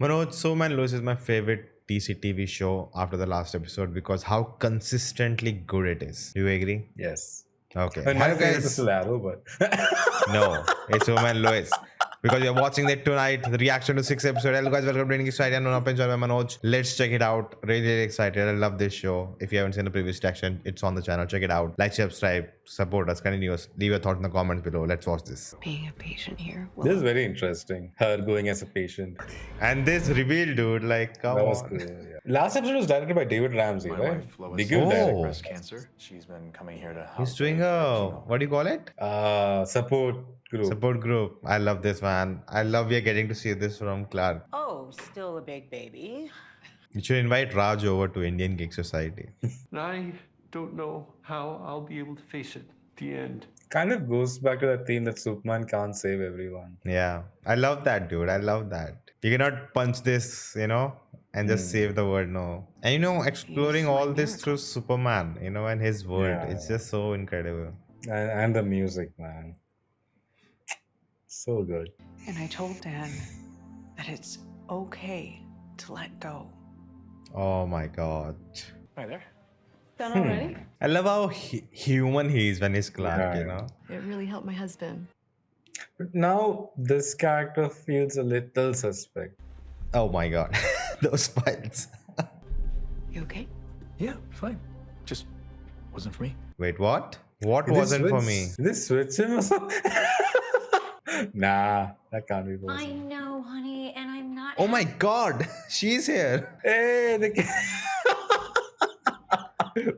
Manoj, So Man Lois is my favorite DC TV show after the last episode because how consistently good it is. Do you agree? Yes. Okay. And Have my you favorite is guys? still Arrow, but No, it's So Man Lois. Because you're watching it tonight, the reaction to 6 episode. Hello guys, welcome to Geek Society. I'm Nolan by Manoj. Let's check it out. Really excited. I love this show. If you haven't seen the previous reaction, it's on the channel. Check it out. Like, subscribe, support us, continue us. Leave your thoughts in the comments below. Let's watch this. Being a patient here. this is very interesting. Her going as a patient. And this reveal, dude, like, come That was on. cool. Yeah. Last episode was directed by David Ramsey, My right? wife, Lois, The good Oh. director. breast cancer. She's been coming here to help. He's doing a, what do you call it? Support group. Support group. I love this, man. I love we are getting to see this from Clark. Oh, still a big baby. You should invite Raj over to Indian Geek Society. And I don't know how I'll be able to face it. The end. Kind of goes back to that theme that Superman can't save everyone. Yeah. I love that, dude. I love that. You cannot punch this, and just save the world. No. And exploring He's my all this miracle. through Superman, and his world. Yeah. It's just so incredible. And the music, man. So good. And I told Dan that it's okay to let go. Oh my god. Hi there. Done already? I love how human he is when he's Clark, Yeah. It really helped my husband. But now this character feels a little suspect. Oh my god. Those fights. You okay? Yeah, fine. Just wasn't for me. Wait, what? What Did they wasn't for switch- me? Did they switch him or something? Nah, that can't be I possible. know, honey, and I'm not. Oh my god. She's here. Hey,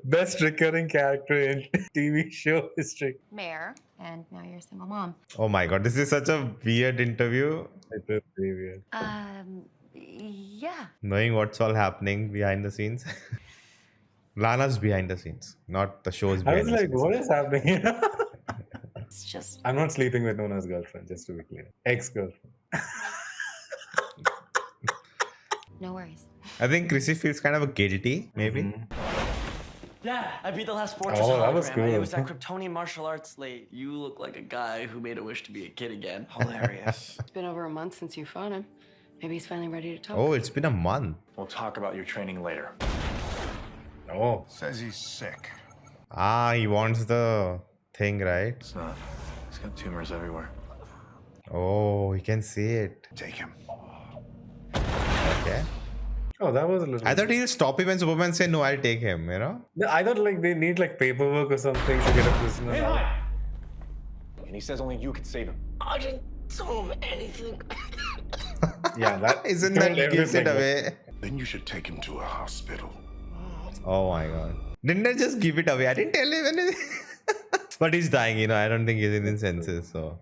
best recurring character in TV show history. Mayor, and now you're a single mom. Oh my god. This is such a weird interview. It is very weird. Yeah. Knowing what's all happening behind the scenes. Lana's behind the scenes, not the show's I behind was the like, scenes. what is happening here? It's just. I'm not sleeping with Nona's girlfriend, just to be clear. Ex-girlfriend. No worries. I think Chrissy feels kind of guilty, maybe. Mhm. Yeah, I beat the last fortress Oh, that was hologram. cool. It was that Kryptonian martial arts late. You look like a guy who made a wish to be a kid again. Hilarious. It's been over a month since you fought him. Maybe he's finally ready to talk. Oh, it's been a month. We'll talk about your training later. Oh, Says he's sick. Ah, he wants the thing, right? It's not. He's got tumors everywhere. Oh, he can see it. Take him. Okay. oh, that was a little. I thought he'll stop him when Superman say, no, I'll take him, I thought like they need like paperwork or something to get a prisoner. out. And he says only you can save him. I didn't tell him anything. Yeah, that Isn't that told gives it everything. away? Then you should take him to a hospital. Oh my god. Didn't I just give it away? I didn't tell him anything. But he's dying, I don't think he's in his senses, so.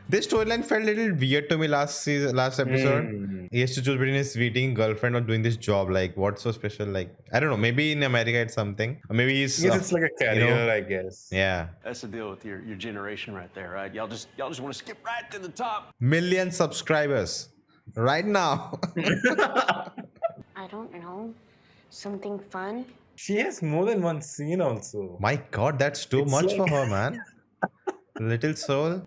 This storyline felt a little weird to me last episode. He has to choose between his meeting girlfriend or doing this job. Like, what's so special? Like, I don't know. Maybe in America it's something. Or maybe he's. Yes, it's like a career, I guess. Yeah. That's the deal with your generation right there, right? Y'all just want to skip right to the top. Million subscribers. Right now. I don't know. Something fun? She has more than one scene also. My god, that's too It's much like- for her, man. Little soul.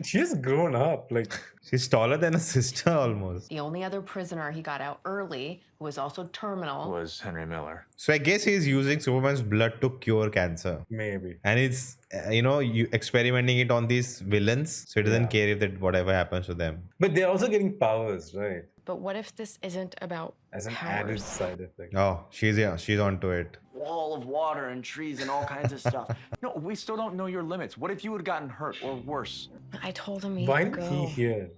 She has grown up. Like, She's taller than a sister almost. The only other prisoner he got out early, who was also terminal. Was Henry Miller. So I guess he's using Superman's blood to cure cancer. maybe. And it's, you experimenting it on these villains. So it doesn't care if that whatever happens to them. But they're also getting powers, right? But what if this isn't about As an added powers? side effect. Oh, she's onto it. Wall of water and trees and all kinds of stuff. No, we still don't know your limits. What if you had gotten hurt or worse? I told him he Why could didn't go. he hear?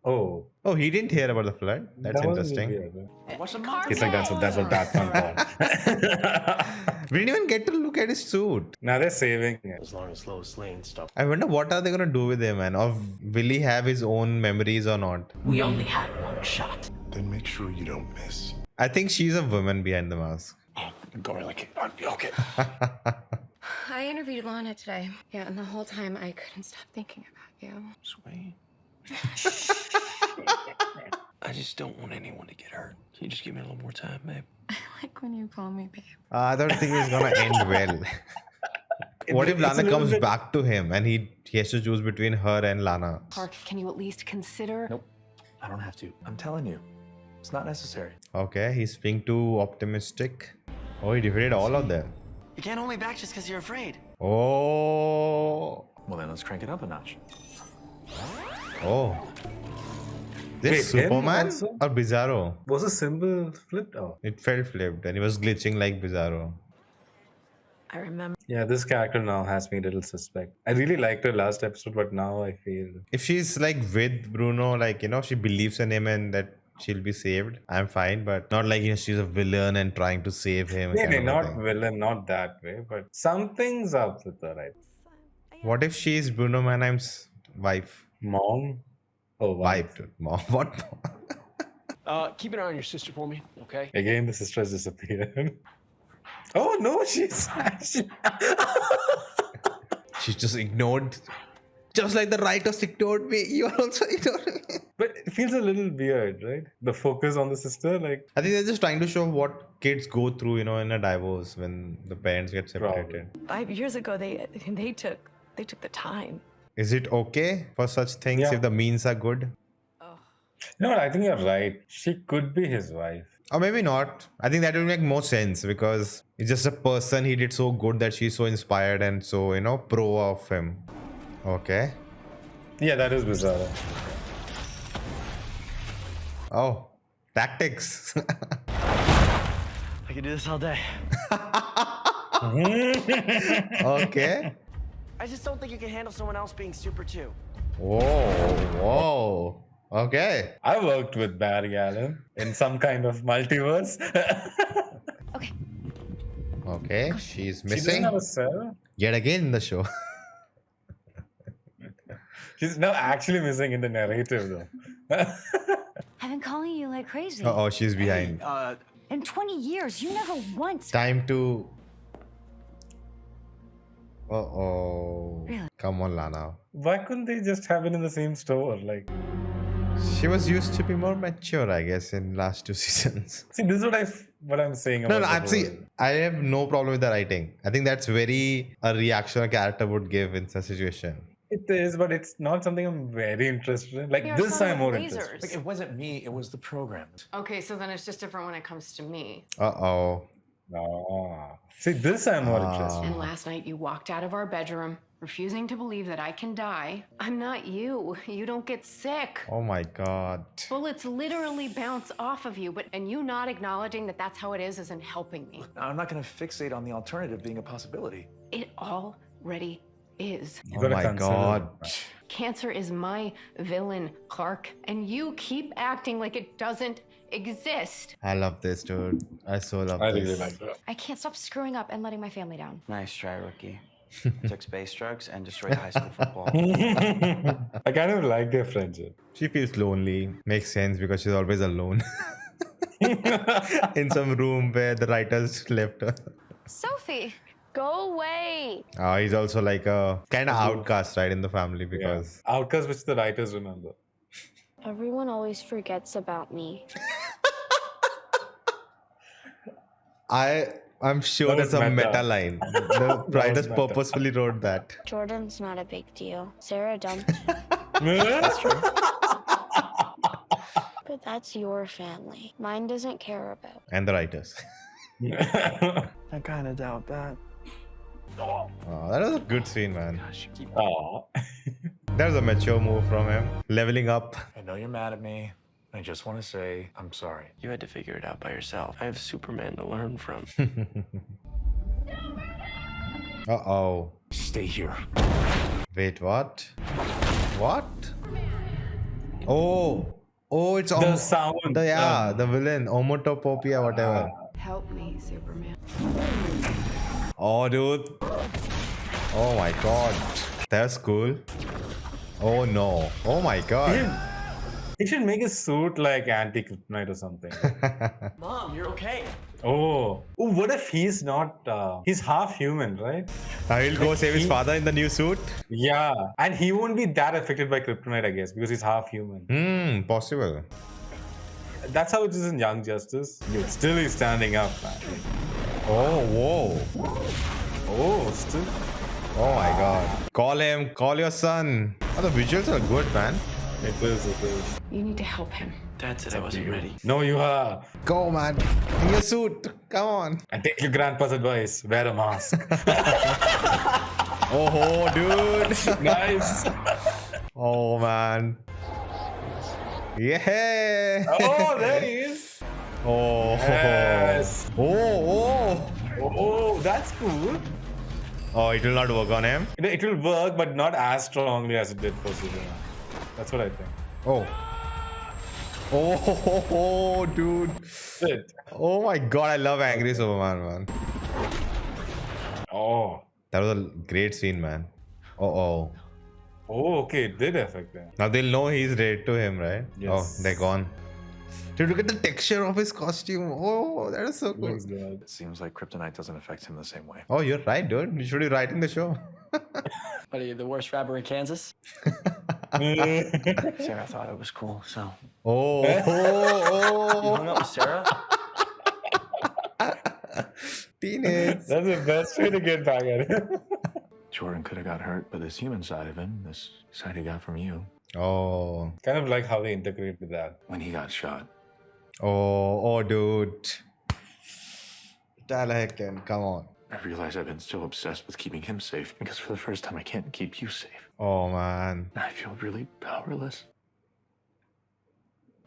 Oh, Oh, he didn't hear about the flood. That's that was interesting. weird, right? What's the It's like that's what Batman thought. We didn't even get to look at his suit. Now they're saving it. As long as Lois Lane stuff. I wonder what are they gonna do with him, man? Or will he have his own memories or not? We only had one shot. Then make sure you don't miss. I think she's a woman behind the mask. Go like okay. I interviewed Lana today. Yeah, and the whole time I couldn't stop thinking about you. Sweet. I just don't want anyone to get hurt. Can you just give me a little more time, babe? I like when you call me babe. I don't think it's gonna end well. What if It's a Lana little comes bit- back to him and he has to choose between her and Lana? Clark, can you at least consider? Nope. I don't have to. I'm telling you. It's not necessary. Okay, he's being too optimistic. Oh, he defeated all of them. You can't hold me back just because you're afraid. Oh. Well, then let's crank it up a notch. Oh. This Wait, him Superman also? or Bizarro? Was the symbol flipped out? It felt flipped and he was glitching like Bizarro. I remember. Yeah, this character now has me a little suspect. I really liked her last episode, but now I feel If she's like with Bruno, like, you know, she believes in him and that she'll be saved, I'm fine. But not like, you know, she's a villain and trying to save him. kind maybe of a not thing. villain, not that way, but something's up with her, right? What if she's Bruno Mannheim's wife? Mom? Oh, Wife, dude. Mom. What? Keep an eye on your sister for me, okay? Again, the sister has disappeared. Oh no, she's She's just ignored. Just like the writers ignored me. You're also ignoring me. But it feels a little weird, right? The focus on the sister, like I think they're just trying to show what kids go through, you know, in a divorce when the parents get separated. 5 years ago, they took the time. Is it okay for such things Yeah. if the means are good? no, I think you're right. She could be his wife. Or maybe not. I think that will make more sense because it's just a person he did so good that she's so inspired and so, you know, pro of him. Okay. Yeah, that is bizarre. Oh, tactics. I could do this all day. Okay. I just don't think you can handle someone else being super too. Whoa. Okay. I worked with Barry Allen in some kind of multiverse. Okay. Okay. She's She doesn't missing have a cell. yet again in the show. She's now actually missing in the narrative, though. I've been calling you like crazy. Oh, she's behind. In 20 years, you never once. Time to. Really? Come on, Lana. Why couldn't they just have it in the same store? Like, She was used to be more mature, I guess, in last 2 seasons. see, this is what I'm saying. No, About no, the I'm see. whole- I have no problem with the writing. I think that's very a reaction a character would give in such a situation. It is, but it's not something I'm very interested in. Like this, I'm more interested. Like, it wasn't me, it was the program. Okay, so then it's just different when it comes to me. Oh. See, this I'm more interested. And last night you walked out of our bedroom, refusing to believe that I can die. I'm not you. You don't get sick. Oh my God. Bullets literally bounce off of you, and you not acknowledging that that's how it is isn't helping me. I'm not going to fixate on the alternative being a possibility. It already is. You Oh gotta my consider God. that. Cancer is my villain, Clark, and you keep acting like it doesn't exist. I love this, dude. I so love I this. really like that. I can't stop screwing up and letting my family down. Nice try, rookie. Took space drugs and destroyed high school football. I kind of like their friendship. She feels lonely. Makes sense because she's always alone. In some room where the writers left her. Sophie, go away. He's also like a kind of outcast, right, in the family because. Outcasts which the writers remember. Everyone always forgets about me. I'm sure That that's was a meta. meta line. The writers meta. purposefully wrote that. Jordan's not a big deal. Sarah dumped. But that's your family. Mine doesn't care about. And the writers. I kind of doubt that. Oh, that was a good scene, man. Aw. That was a mature move from him. Leveling up. I know you're mad at me. I just want to say I'm sorry. You had to figure it out by yourself. I have Superman to learn from. Uh-oh. Stay here. Wait, what? What? Oh, it's The sound. the villain, Omotopopia, whatever. Help me, Superman. Oh, dude. Oh my God. That's cool. Oh no. Oh my God. He should make his suit like anti-kryptonite or something. Mom, you're okay. Oh, what if he's not? He's half human, right? Now he'll go save his father in the new suit. Yeah, and he won't be that affected by kryptonite, I guess, because he's half human. Possible. That's how it is in Young Justice. Dude, still he's standing up, man. Oh, whoa. Oh, still. Oh my God. Call him. Call your son. Oh, the visuals are good, man. It is. You need to help him. Dad said I wasn't ready. No, you are. Go, man. In your suit. Come on. And take your grandpa's advice. Wear a mask. Oh, dude. Nice. Oh, man. Yeah. Oh, there he is. Oh. Yes. Oh. Oh, that's cool. Oh, it will not work on him. It will work, but not as strongly as it did for Superman. That's what I think. Oh. Oh, dude. Shit. Oh my god, I love Angry Superman, man. Oh. That was a great scene, man. Oh. Oh, okay. It did affect him. Now they'll know he's dead to him, right? Yes. Oh, they're gone. Dude, look at the texture of his costume. Oh, that is so cool. Looks good. It seems like kryptonite doesn't affect him the same way. Oh, you're right, dude. You should be writing the show. What are you, the worst rapper in Kansas? Sarah thought it was cool, so. Oh. You hung up with Sarah? Teenage. That's the best way to get back at him. Jordan could have got hurt, but this human side of him, this side he got from you, Oh. Kind of like how they integrate with that. when he got shot. Oh, dude. Dalek, come on. I realize I've been so obsessed with keeping him safe because for the first time I can't keep you safe. Oh, man. I feel really powerless.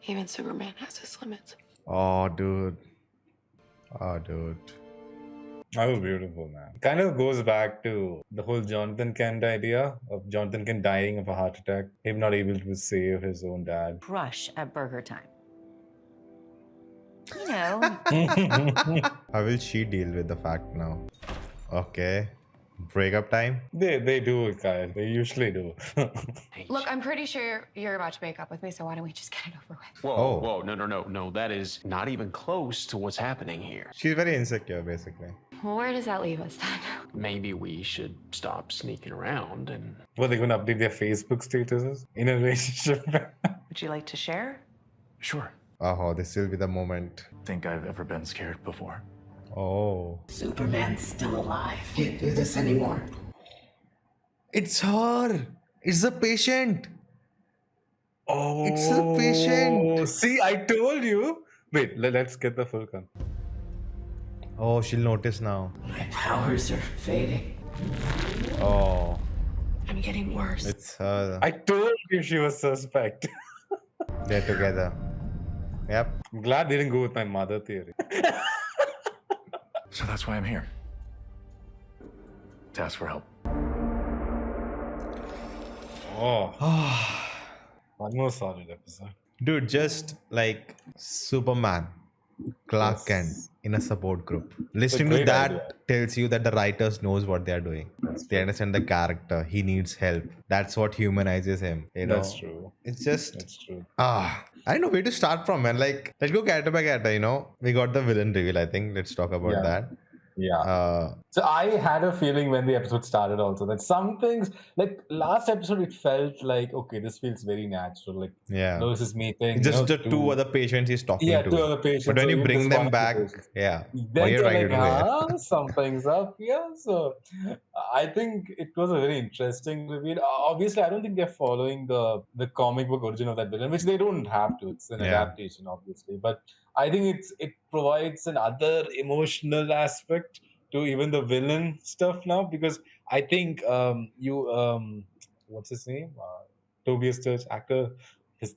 Even Superman has his limits. Oh, dude. Oh, dude. That was beautiful, man. Kind of goes back to the whole Jonathan Kent idea of Jonathan Kent dying of a heart attack, him not able to save his own dad. Brush at burger time. You know, How will she deal with the fact now? Okay. Breakup time? They do, Kyle. They usually do. Look, I'm pretty sure you're about to break up with me, so why don't we just get it over with? Whoa, no. That is not even close to what's happening here. She's very insecure, basically. Well, where does that leave us then? Maybe we should stop sneaking around and. Were they going to update their Facebook statuses in a relationship? Would you like to share? Sure. Oh, this will be the moment. Think I've ever been scared before. Oh. Superman's still alive. Can't do this anymore. It's her. It's the patient. Oh, It's a patient. See, I told you. Wait, let's get the full count. Oh, she'll notice now. My powers are fading. Oh, I'm getting worse. it's her. I told you she was suspect. They're together. Yep. I'm glad they didn't go with my mother theory. So that's why I'm here. To ask for help. Oh. One more solid episode. Dude, just like Superman, Clark Kent in a support group. Listening to great that idea. tells you that the writers knows what they are doing. They understand the character. He needs help. That's what humanizes him. You know? That's true. It's just That's true. I don't know where to start from, man. Like, let's go character by character. You know, we got the villain reveal. I think let's talk about Yeah. that. Yeah. So I had a feeling when the episode started also that some things, like last episode, it felt like, okay, this feels very natural. Like Yeah. Lois is meeting. It's just you know, the two other patients he's talking Yeah, to. two other patients. But when So you even bring this them one of the back, patients. yeah. Then What you're you're trying to like, do here. something's up here. So I think it was a very interesting reveal. Obviously, I don't think they're following the comic book origin of that villain, which they don't have to. It's an Yeah. adaptation, obviously. But I think it provides another emotional aspect to even the villain stuff now, because I think what's his name? Tobias Church, actor.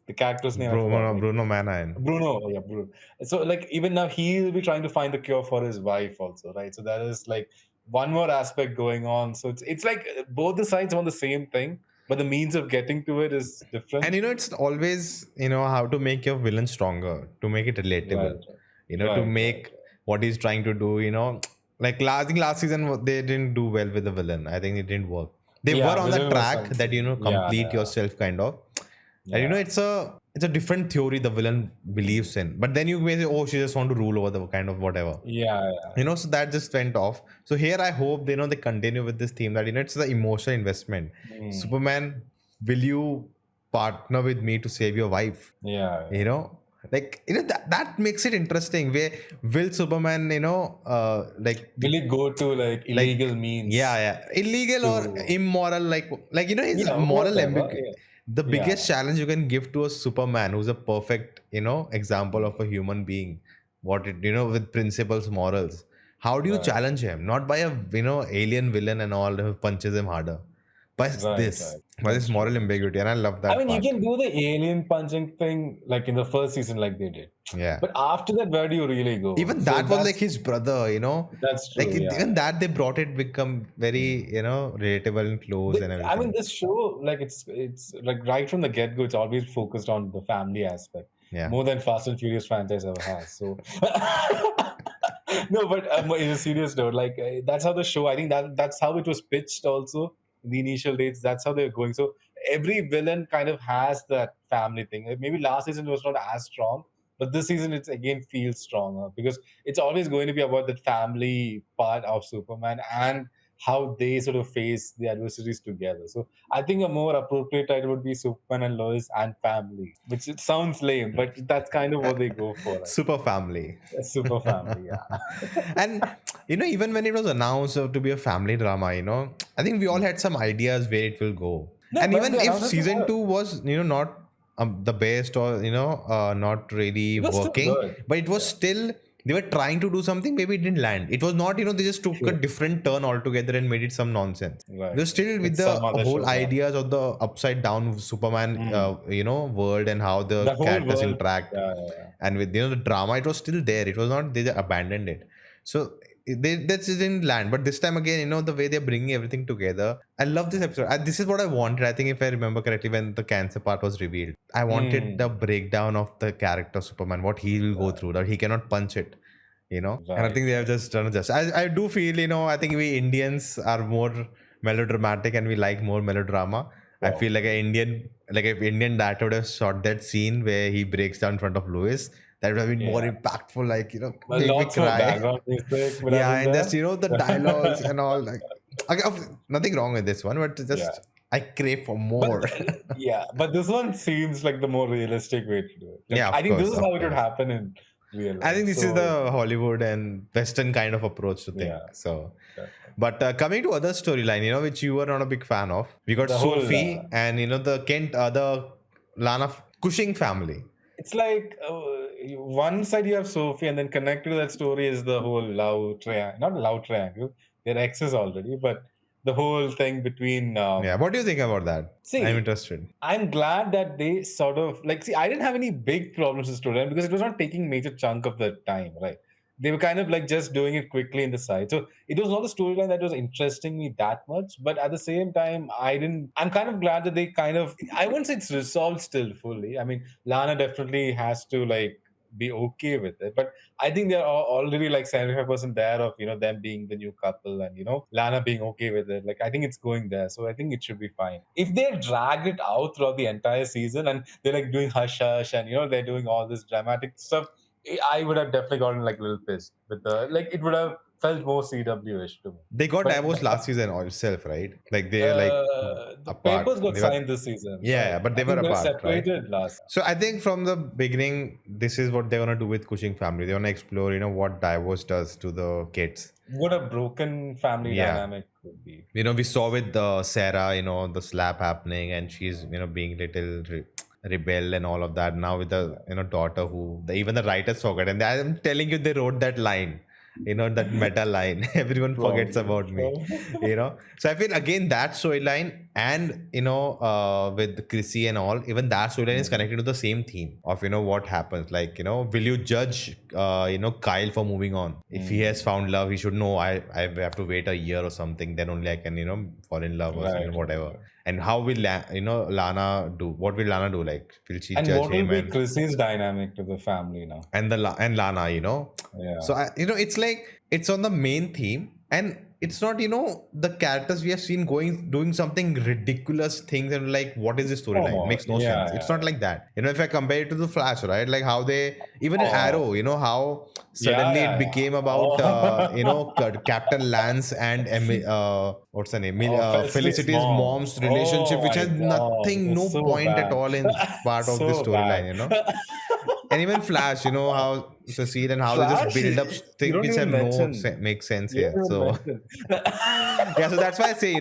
The character's name. I forgot. Bruno Mannheim. Bruno, oh yeah, Bruno. So like even now he'll be trying to find the cure for his wife also, right? So that is like one more aspect going on. So it's like both the sides want the same thing, but the means of getting to it is different. And you know, it's always, you know, how to make your villain stronger, to make it relatable. Right. You know, to Right, make what he's trying to do, you know, like I think last season they didn't do well with the villain. I think it didn't work. They Yeah, were on the villain was track something. that, you know, Yeah, complete yeah. yourself kind of. And you know, it's a different theory the villain believes in. But then you may say, oh, she just want to rule over the kind of whatever. Yeah. You know, so that just went off. So here I hope, you know, they continue with this theme that, you know, it's the emotional investment. Superman, will you partner with me to save your wife? Yeah. You know, like, you know, that makes it interesting. Where will Superman, you know, like, Will it go to like illegal means? illegal or immoral, like you know, his Yeah, moral whatever, ambiguity. yeah. the biggest challenge you can give to a Superman who's a perfect, example of a human being, with principles, morals. How do you challenge him? Not by a, alien villain and all who punches him harder. By this moral ambiguity. And I love that I mean, part. you can do the alien punching thing like in the first season, like they did. Yeah. But after that, where do you really go? Even that was like his brother, That's true. Like even that they brought it become very, relatable and close and everything. I mean, this show, like it's like right from the get go, it's always focused on the family aspect. Yeah. More than Fast and Furious franchise ever has. So no, but in a serious note, like that's how the show. I think that's how it was pitched. Also, in the initial dates, that's how they're going. So every villain kind of has that family thing. Maybe last season was not as strong, but this season it's again feels stronger because it's always going to be about the family part of Superman and how they sort of face the adversities together. So I think a more appropriate title would be Superman and Lois and Family, which it sounds lame, but that's kind of what they go for. Right? Super family. Super family, yeah. And even when it was announced to be a family drama, I think we all had some ideas where it will go. No, and but even they if announced it season before. 2 was not the best or not really It was still working, good. but it was still, they were trying to do something, maybe it didn't land. It was not, they just took a different turn altogether and made it some nonsense. Right. They were still with It's the some other whole show, yeah. ideas of the upside down Superman world and how the The whole characters world. interact. Yeah. And with the drama, it was still there. It was not, they just abandoned it. So that didn't land. But this time again, the way they're bringing everything together, I love this episode. This is what I wanted. I think if I remember correctly, when the cancer part was revealed, I wanted the breakdown of the character Superman, what he will go through, that he cannot punch it. And I think they have just done it justice. I do feel, I think we Indians are more melodramatic and we like more melodrama. I feel like if Indian director would have shot that scene where he breaks down in front of Lois, that would have been more impactful, like, make me Lots of cry. background music. would have Yeah, been and there. that's, the dialogues and all, like, nothing wrong with this one, but just, I crave for more. But this one seems like the more realistic way to do it. Like, Yeah, of I think this course, is how of it would course. happen in real life. I think this is the Hollywood and Western kind of approach to think. Yeah. So, but coming to other storyline, which you were not a big fan of, we got The whole, Sophie and the the Lana Cushing family. It's like one side you have Sophie, and then connected to that story is the whole love triangle. Not love triangle. They're exes already, but the whole thing between. Yeah, what do you think about that? See, I'm interested. I'm glad that they sort of I didn't have any big problems with storyline because it was not taking major chunk of the time, right? They were kind of like just doing it quickly in the side. So it was not a storyline that was interesting me that much. But at the same time, I'm kind of glad that they I wouldn't say it's resolved still fully. I mean, Lana definitely has to be okay with it. But I think they're already 75% there of, them being the new couple and, Lana being okay with it. I think it's going there. So I think it should be fine. If they drag it out throughout the entire season and they're doing hush hush and, they're doing all this dramatic stuff, I would have definitely gotten a little pissed with it would have felt more CW-ish to me. They got divorced last season itself, right? They're the apart. papers got They were- signed this season. Yeah, but they I were think they apart, right? separated last. So I think from the beginning, this is what they're gonna do with Cushing family. They're gonna explore, what divorce does to the kids. What a broken family Yeah. dynamic would be. We saw with Sarah, the slap happening, and she's being little rebel and all of that. Now with the daughter who even the writers forgot, and I'm telling you, they wrote that line. That meta line. Everyone forgets about me. So I feel again that storyline and with Chrissy and all, even that storyline is connected to the same theme of what happens. Will you judge Kyle for moving on? If he has found love, he should know I have to wait a year or something. Then only I can fall in love or something, whatever. Right. And how will Lana do? What will Lana do? Will she And judge what will him? be And Chrissy's dynamic to the family now? and Lana, Yeah. So it's it's on the main theme, and it's not the characters we have seen doing something ridiculous things and what is this storyline? Makes no sense. It's not like that. If I compare it to the Flash, right? How they even in Arrow, how suddenly it became about Captain Lance and what's her name? Felicity's mom's relationship, which has nothing, no So point bad. at all in part of So the storyline, and even Flash, how the scene and how they just Flash, build up you things don't which even have mention. make sense You here. don't even So mention. yeah, so that's why I say,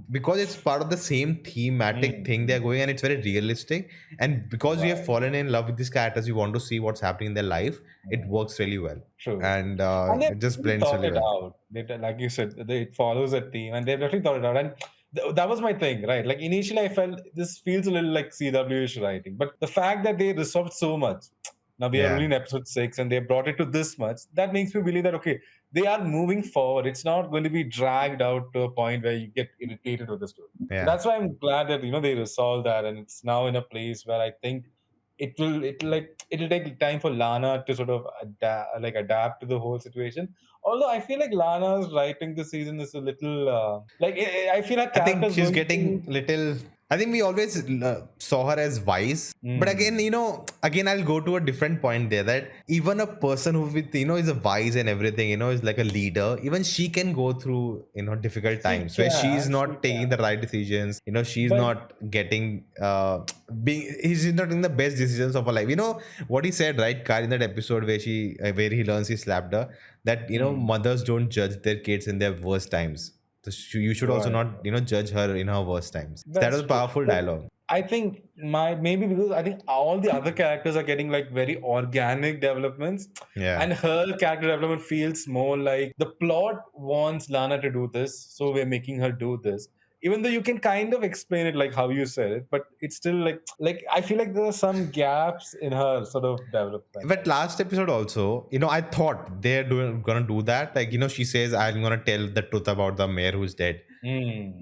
because it's part of the same thematic thing they're going, and it's very realistic, and because we have fallen in love with these characters, we want to see what's happening in their life. It works really well, True. and And they've it just really blends thought really it well. out. Like you said, it follows a theme, and they've definitely thought it out. And that was my thing, right? Like initially, I felt this feels a little like CW-ish writing, but the fact that they resolved so much. Now we are Yeah. only in episode 6, and they brought it to this much. That makes me believe that okay, they are moving forward. It's not going to be dragged out to a point where you get irritated with the story. Yeah. That's why I'm glad that they resolved that, and it's now in a place where I think it'll take time for Lana to sort of adapt to the whole situation. Although I feel like Lana's writing this season is a little I feel her I think character's she's going getting to. little. I think we always saw her as wise, but again, again I'll go to a different point there. That even a person who with is a wise and everything, is like a leader. Even she can go through difficult times where she's not taking the right decisions. She's But not getting he's not in the best decisions of her life. What he said, right, Kyle, in that episode where where he learns he slapped her. That mothers don't judge their kids in their worst times. So you should also not judge her in her worst times. That that's was a true. powerful But dialogue. I think maybe because I think all the other characters are getting like very organic developments, Yeah. and her character development feels more like the plot wants Lana to do this, so we're making her do this. Even though you can kind of explain it like how you said it, but it's still like I feel like there are some gaps in her sort of development. But last episode also, I thought they're gonna do that. Like, she says, I'm gonna tell the truth about the mayor who's dead.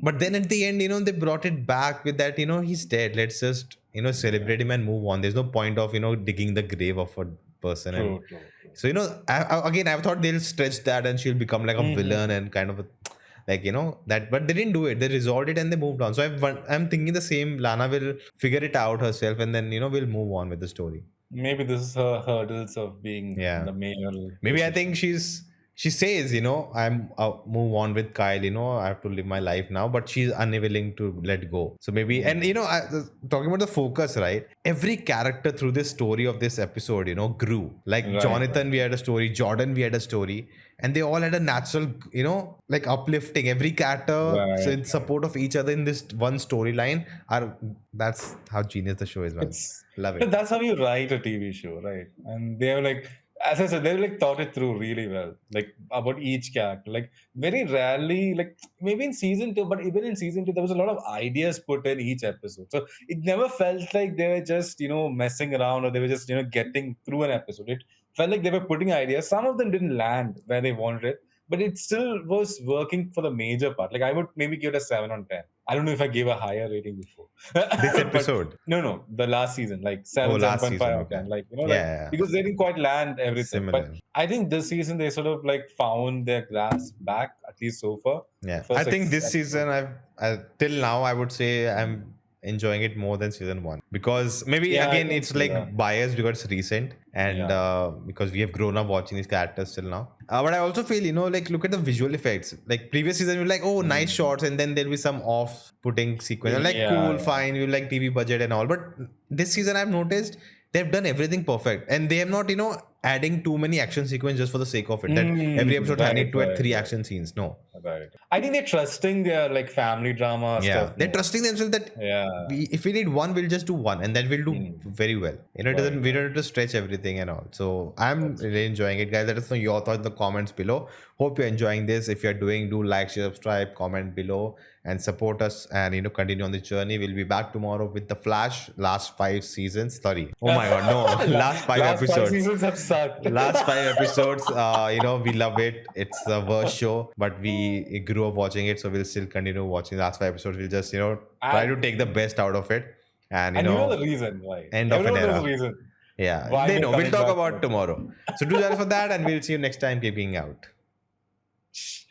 But then at the end, they brought it back with that, he's dead. Let's just, celebrate him and move on. There's no point of, digging the grave of a person. True. So, I thought they'll stretch that and she'll become like a villain and kind of that, but they didn't do it. They resolved it and they moved on. So I'm thinking the same. Lana will figure it out herself, and then we'll move on with the story. Maybe this is her hurdles of being the male. Maybe I think she says, I'm move on with Kyle. I have to live my life now, but she's unwilling to let go. So maybe, and talking about the focus, right? Every character through this story of this episode, grew. Like Jonathan, we had a story. Jordan, we had a story. And they all had a natural, like uplifting. Every character in support of each other in this one storyline. That's how genius the show is, man. Love it. That's how you write a TV show, right? And they have as I said, they've thought it through really well, like about each character. Like very rarely, like maybe in season 2, but even in season 2, there was a lot of ideas put in each episode. So it never felt like they were just, messing around, or they were just, getting through an episode. It felt like they were putting ideas. Some of them didn't land where they wanted it, but it still was working for the major part. Like I would maybe give it a 7 on 10. I don't know if I gave a higher rating before. This episode? No, the last season, like 7.5 out of 10. Like, because they didn't quite land everything. Similar. But I think this season they sort of found their grasp back, at least so far. Yeah, First I think this episode. season till now I would say I'm enjoying it more than season 1, because maybe again it's biased because it's recent, and because we have grown up watching these characters till now. But I also feel look at the visual effects. Like previous season you're like, oh, nice shots, and then there'll be some off-putting sequence. I'm like, cool, fine, you like TV budget and all. But this season I've noticed they've done everything perfect, and they have not adding too many action sequences just for the sake of it. That every episode I need to add 3 action scenes. No. Right. I think they're trusting their family drama stuff. They're trusting themselves that if we need one, we'll just do one, and that will do very well. We don't have to stretch everything and all. So I'm really enjoying it, guys. Let us know your thoughts in the comments below. Hope you're enjoying this. If you're do like, share, subscribe, comment below, and support us, and continue on the journey. We'll be back tomorrow with the Flash last 5 seasons. Sorry. Oh my god, no. last 5 episodes. 5 seasons have sucked. Last 5 episodes, we love it. It's the worst show, but we grew up watching it, so we'll still continue watching the last 5 episodes. We'll just, try to take the best out of it. And, you know the reason why. End of an era. Knows the reason. Yeah, they know. We'll talk about tomorrow. So do that for that, and we'll see you next time. Keep being out.